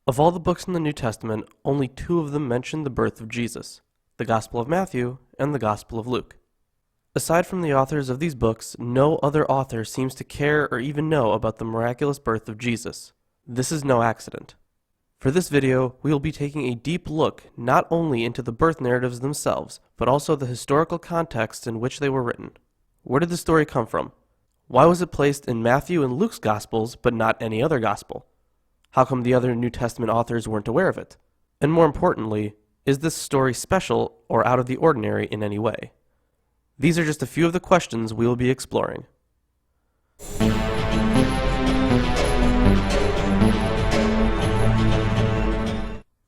Of all the books in the New Testament, only two of them mention the birth of Jesus, the Gospel of Matthew and the Gospel of Luke. Aside from the authors of these books, no other author seems to care or even know about the miraculous birth of Jesus. This is no accident. For this video, we will be taking a deep look not only into the birth narratives themselves, but also the historical context in which they were written. Where did the story come from? Why was it placed in Matthew and Luke's Gospels, but not any other Gospel? How come the other New Testament authors weren't aware of it? And more importantly, is this story special or out of the ordinary in any way? These are just a few of the questions we will be exploring.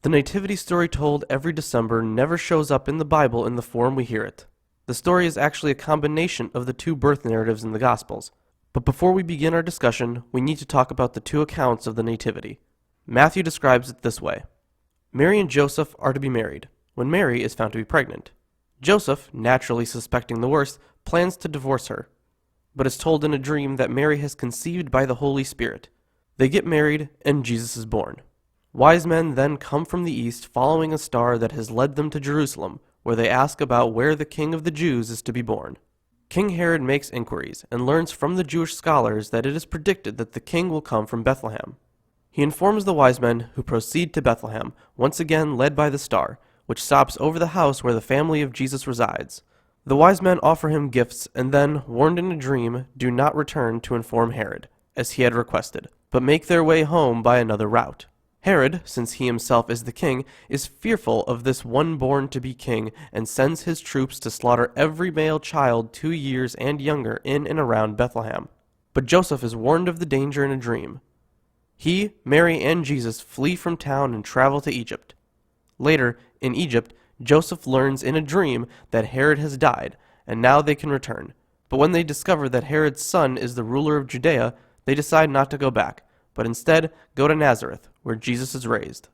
The Nativity story told every December never shows up in the Bible in the form we hear it. The story is actually a combination of the two birth narratives in the Gospels. But before we begin our discussion, we need to talk about the two accounts of the Nativity. Matthew describes it this way. Mary and Joseph are to be married, when Mary is found to be pregnant. Joseph, naturally suspecting the worst, plans to divorce her, but is told in a dream that Mary has conceived by the Holy Spirit. They get married, and Jesus is born. Wise men then come from the east following a star that has led them to Jerusalem, where they ask about where the King of the Jews is to be born. King Herod makes inquiries and learns from the Jewish scholars that it is predicted that the king will come from Bethlehem. He informs the wise men, who proceed to Bethlehem, once again led by the star, which stops over the house where the family of Jesus resides. The wise men offer him gifts and then, warned in a dream, do not return to inform Herod, as he had requested, but make their way home by another route. Herod, since he himself is the king, is fearful of this one born to be king and sends his troops to slaughter every male child 2 years and younger in and around Bethlehem. But Joseph is warned of the danger in a dream. He, Mary, and Jesus flee from town and travel to Egypt. Later, in Egypt, Joseph learns in a dream that Herod has died, and now they can return. But when they discover that Herod's son is the ruler of Judea, they decide not to go back, but instead go to Nazareth, where Jesus is raised.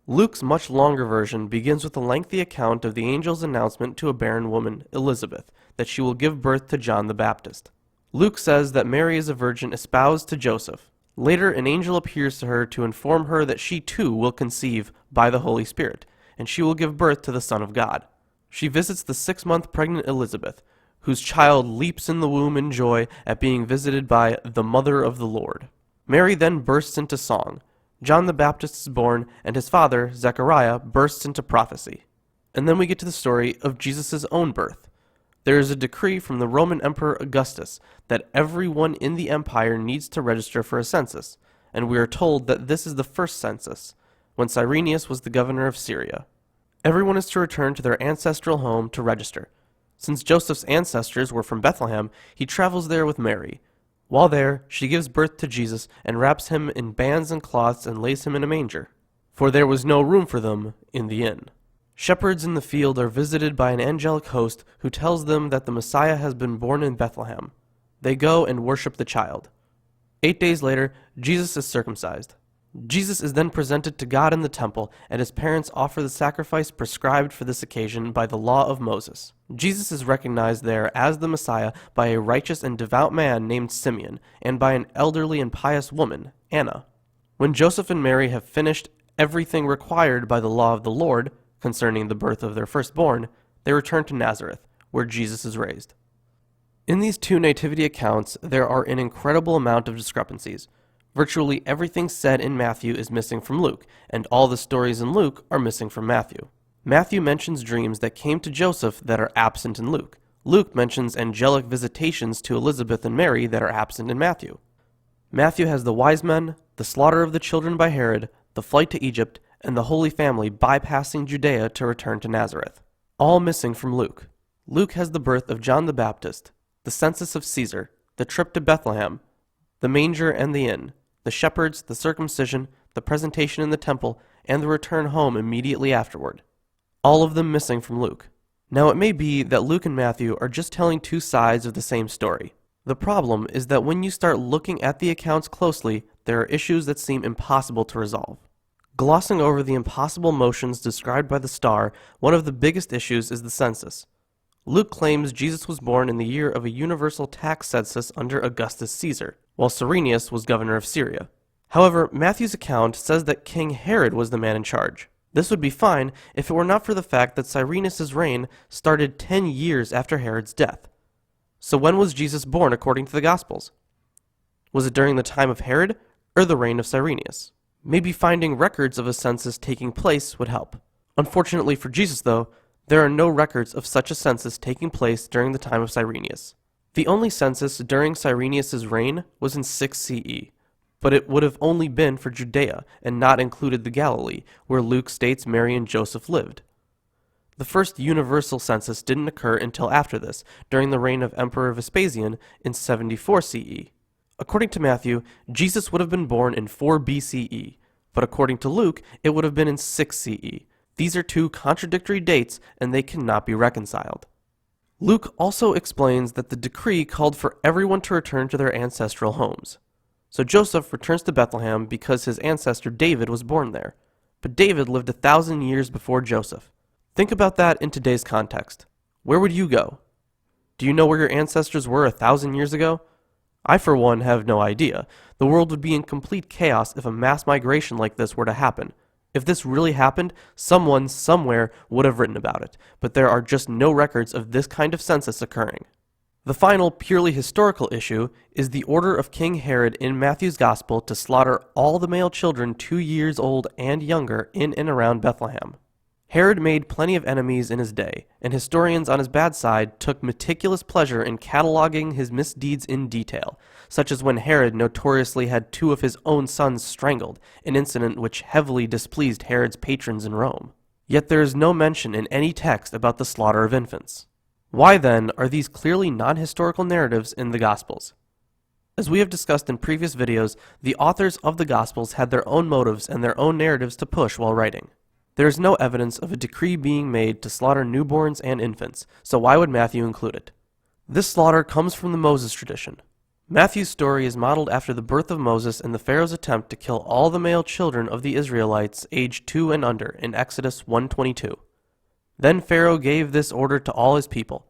Luke's much longer version begins with a lengthy account of the angel's announcement to a barren woman, Elizabeth, that she will give birth to John the Baptist. Luke says that Mary is a virgin espoused to Joseph. Later, an angel appears to her to inform her that she too will conceive by the Holy Spirit, and she will give birth to the Son of God. She visits the 6-month pregnant Elizabeth, whose child leaps in the womb in joy at being visited by the Mother of the Lord. Mary then bursts into song. John the Baptist is born, and his father, Zechariah, bursts into prophecy. And then we get to the story of Jesus' own birth. There is a decree from the Roman Emperor Augustus that everyone in the empire needs to register for a census, and we are told that this is the first census, when Cyrenius was the governor of Syria. Everyone is to return to their ancestral home to register. Since Joseph's ancestors were from Bethlehem, he travels there with Mary. While there, she gives birth to Jesus and wraps him in bands and cloths and lays him in a manger, for there was no room for them in the inn. Shepherds in the field are visited by an angelic host who tells them that the Messiah has been born in Bethlehem. They go and worship the child. 8 days later, Jesus is circumcised. Jesus is then presented to God in the temple, and his parents offer the sacrifice prescribed for this occasion by the law of Moses. Jesus is recognized there as the Messiah by a righteous and devout man named Simeon, and by an elderly and pious woman, Anna. When Joseph and Mary have finished everything required by the law of the Lord concerning the birth of their firstborn, they return to Nazareth, where Jesus is raised. In these two nativity accounts, there are an incredible amount of discrepancies. Virtually everything said in Matthew is missing from Luke, and all the stories in Luke are missing from Matthew. Matthew mentions dreams that came to Joseph that are absent in Luke. Luke mentions angelic visitations to Elizabeth and Mary that are absent in Matthew. Matthew has the wise men, the slaughter of the children by Herod, the flight to Egypt, and the Holy Family bypassing Judea to return to Nazareth. All missing from Luke. Luke has the birth of John the Baptist, the census of Caesar, the trip to Bethlehem, the manger and the inn, the shepherds, the circumcision, the presentation in the temple, and the return home immediately afterward. All of them missing from Luke. Now it may be that Luke and Matthew are just telling two sides of the same story. The problem is that when you start looking at the accounts closely, there are issues that seem impossible to resolve. Glossing over the impossible motions described by the star, one of the biggest issues is the census. Luke claims Jesus was born in the year of a universal tax census under Augustus Caesar, while Cyrenius was governor of Syria. However, Matthew's account says that King Herod was the man in charge. This would be fine if it were not for the fact that Cyrenius' reign started 10 years after Herod's death. So when was Jesus born according to the Gospels? Was it during the time of Herod or the reign of Cyrenius? Maybe finding records of a census taking place would help. Unfortunately for Jesus, though, there are no records of such a census taking place during the time of Cyrenius. The only census during Cyrenius' reign was in 6 CE, but it would have only been for Judea and not included the Galilee, where Luke states Mary and Joseph lived. The first universal census didn't occur until after this, during the reign of Emperor Vespasian in 74 CE. According to Matthew, Jesus would have been born in 4 BCE, but according to Luke, it would have been in 6 CE. These are two contradictory dates, and they cannot be reconciled. Luke also explains that the decree called for everyone to return to their ancestral homes. So Joseph returns to Bethlehem because his ancestor David was born there. But David lived 1,000 years before Joseph. Think about that in today's context. Where would you go? Do you know where your ancestors were 1,000 years ago? I, for one, have no idea. The world would be in complete chaos if a mass migration like this were to happen. If this really happened, someone somewhere would have written about it, but there are just no records of this kind of census occurring. The final, purely historical issue is the order of King Herod in Matthew's Gospel to slaughter all the male children 2 years old and younger in and around Bethlehem. Herod made plenty of enemies in his day, and historians on his bad side took meticulous pleasure in cataloging his misdeeds in detail, such as when Herod notoriously had 2 of his own sons strangled, an incident which heavily displeased Herod's patrons in Rome. Yet there is no mention in any text about the slaughter of infants. Why then are these clearly non-historical narratives in the Gospels? As we have discussed in previous videos, the authors of the Gospels had their own motives and their own narratives to push while writing. There is no evidence of a decree being made to slaughter newborns and infants, so why would Matthew include it? This slaughter comes from the Moses tradition. Matthew's story is modeled after the birth of Moses and the Pharaoh's attempt to kill all the male children of the Israelites aged 2 and under in Exodus 1:22. Then Pharaoh gave this order to all his people.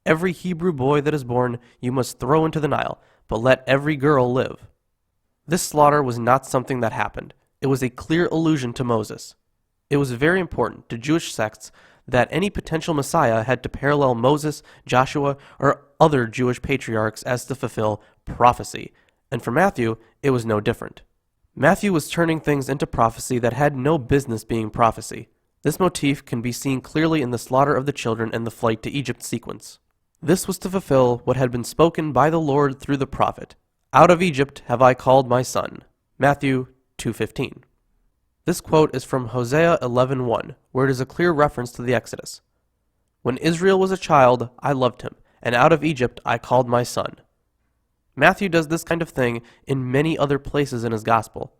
Every Hebrew boy that is born you must throw into the Nile, but let every girl live. This slaughter was not something that happened. It was a clear allusion to Moses. It was very important to Jewish sects that any potential Messiah had to parallel Moses, Joshua, or other Jewish patriarchs as to fulfill prophecy, and for Matthew, it was no different. Matthew was turning things into prophecy that had no business being prophecy. This motif can be seen clearly in the slaughter of the children and the flight to Egypt sequence. This was to fulfill what had been spoken by the Lord through the prophet, "Out of Egypt have I called my son." Matthew 2:15. This quote is from Hosea 11:1, where it is a clear reference to the Exodus. "When Israel was a child, I loved him, and out of Egypt I called my son." Matthew does this kind of thing in many other places in his gospel.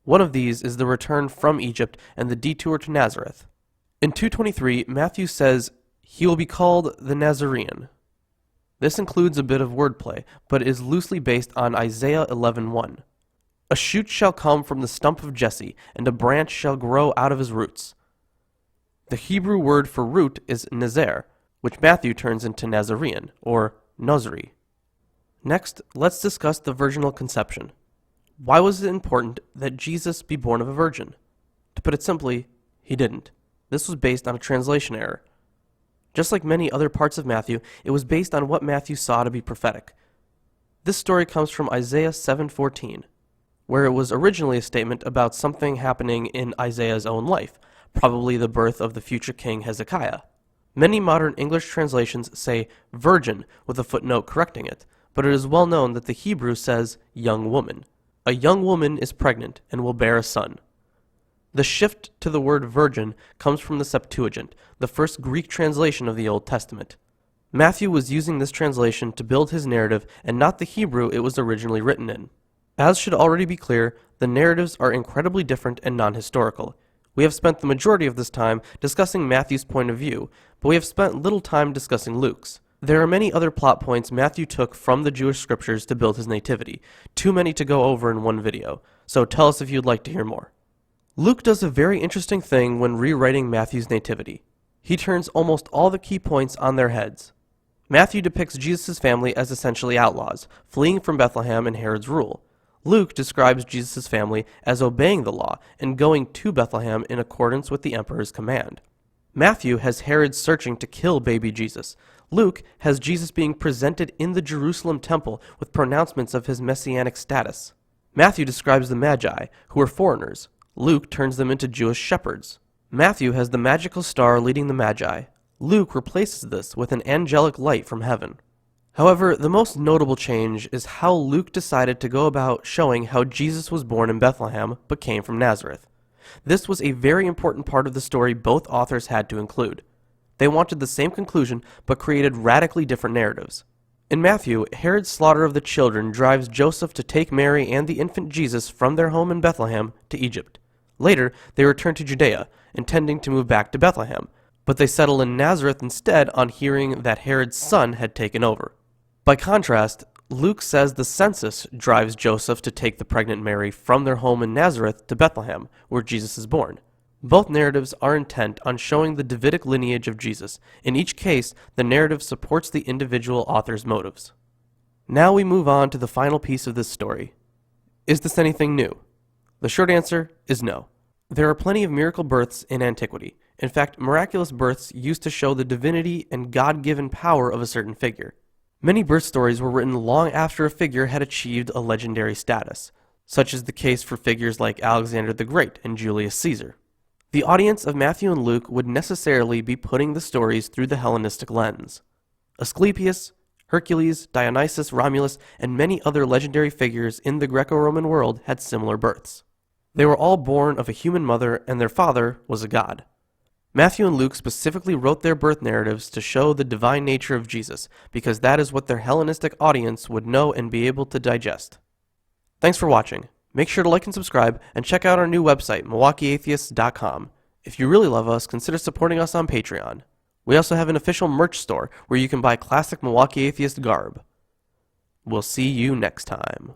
One of these is the return from Egypt and the detour to Nazareth. In 2:23, Matthew says, "He will be called the Nazarene." This includes a bit of wordplay, but is loosely based on Isaiah 11:1. "A shoot shall come from the stump of Jesse, and a branch shall grow out of his roots." The Hebrew word for root is Nazer, which Matthew turns into Nazarene, or Nozri. Next, let's discuss the Virginal Conception. Why was it important that Jesus be born of a virgin? To put it simply, he didn't. This was based on a translation error. Just like many other parts of Matthew, it was based on what Matthew saw to be prophetic. This story comes from Isaiah 7:14. Where it was originally a statement about something happening in Isaiah's own life, probably the birth of the future king Hezekiah. Many modern English translations say virgin with a footnote correcting it, but it is well known that the Hebrew says young woman. A young woman is pregnant and will bear a son. The shift to the word virgin comes from the Septuagint, the first Greek translation of the Old Testament. Matthew was using this translation to build his narrative and not the Hebrew it was originally written in. As should already be clear, the narratives are incredibly different and non-historical. We have spent the majority of this time discussing Matthew's point of view, but we have spent little time discussing Luke's. There are many other plot points Matthew took from the Jewish scriptures to build his nativity, too many to go over in one video, so tell us if you'd like to hear more. Luke does a very interesting thing when rewriting Matthew's nativity. He turns almost all the key points on their heads. Matthew depicts Jesus' family as essentially outlaws, fleeing from Bethlehem and Herod's rule. Luke describes Jesus' family as obeying the law and going to Bethlehem in accordance with the emperor's command. Matthew has Herod searching to kill baby Jesus. Luke has Jesus being presented in the Jerusalem temple with pronouncements of his messianic status. Matthew describes the Magi, who are foreigners. Luke turns them into Jewish shepherds. Matthew has the magical star leading the Magi. Luke replaces this with an angelic light from heaven. However, the most notable change is how Luke decided to go about showing how Jesus was born in Bethlehem but came from Nazareth. This was a very important part of the story both authors had to include. They wanted the same conclusion but created radically different narratives. In Matthew, Herod's slaughter of the children drives Joseph to take Mary and the infant Jesus from their home in Bethlehem to Egypt. Later, they return to Judea, intending to move back to Bethlehem, but they settle in Nazareth instead on hearing that Herod's son had taken over. By contrast, Luke says the census drives Joseph to take the pregnant Mary from their home in Nazareth to Bethlehem, where Jesus is born. Both narratives are intent on showing the Davidic lineage of Jesus. In each case, the narrative supports the individual author's motives. Now we move on to the final piece of this story. Is this anything new? The short answer is no. There are plenty of miracle births in antiquity. In fact, miraculous births used to show the divinity and God-given power of a certain figure. Many birth stories were written long after a figure had achieved a legendary status, such is the case for figures like Alexander the Great and Julius Caesar. The audience of Matthew and Luke would necessarily be putting the stories through the Hellenistic lens. Asclepius, Hercules, Dionysus, Romulus, and many other legendary figures in the Greco-Roman world had similar births. They were all born of a human mother, and their father was a god. Matthew and Luke specifically wrote their birth narratives to show the divine nature of Jesus, because that is what their Hellenistic audience would know and be able to digest. Thanks for watching. Make sure to like and subscribe, and check out our new website, MilwaukeeAtheists.com. If you really love us, consider supporting us on Patreon. We also have an official merch store where you can buy classic Milwaukee Atheist garb. We'll see you next time.